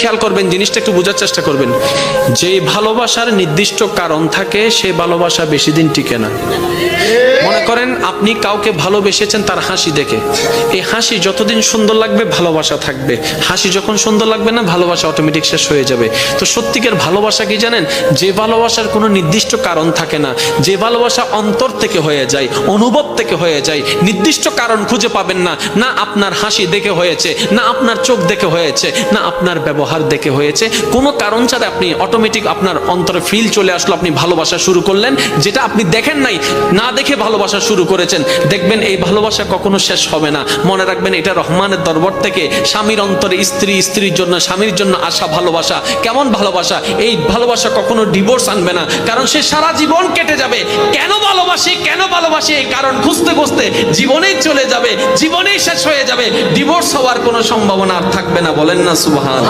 খেয়াল করবেন, জিনিসটা একটু বোঝার চেষ্টা করবেন। যে ভালোবাসার নির্দিষ্ট কারণ থাকে সে ভালোবাসা বেশি দিন টিকে না। মনে করেন আপনি কাউকে ভালোবেসেছেন তার হাসি দেখে, এই হাসি যতদিন সুন্দর লাগবে ভালোবাসা থাকবে, হাসি যখন সুন্দর লাগবে না ভালোবাসা অটোমেটিক শেষ হয়ে যাবে। তো সত্যিকার ভালোবাসা কি জানেন? যে ভালোবাসার কোনো নির্দিষ্ট কারণ থাকে না, যে ভালোবাসা অন্তর থেকে হয়ে যায়, অনুভব থেকে হয়ে যায়, নির্দিষ্ট কারণ খুঁজে পাবেন না। না আপনার হাসি দেখে হয়েছে, না আপনার চোখ দেখে হয়েছে, না আপনার ব্যবহার দেখে হয়েছে, কোনো কারণ ছাড়া আপনি অটোমেটিক আপনার অন্তরে ফিল চলে আসলো, আপনি ভালোবাসা শুরু করলেন, যেটা আপনি দেখেন নাই, না দেখে ভালোবাসা শুরু করেছেন। দেখবেন এই ভালোবাসা কখনো শেষ হবে না। মনে রাখবেন এটা রহমানের দরবার থেকে স্বামীর অন্তরে স্ত্রী, স্ত্রীর জন্য স্বামীর জন্য আসা ভালোবাসা। কেমন ভালোবাসা? এই ভালোবাসা কখনো ডিভোর্স আনবে না, কারণ সে সারা জীবন কেটে যাবে কেন ভালোবাসি কেন ভালোবাসি এই কারণ খুঁজতে খুঁজতে জীবনেই চলে যাবে, জীবনেই শেষ হয়ে যাবে, ডিভোর্স হওয়ার কোনো সম্ভাবনা আর থাকবে না। বলেন না সুবহান।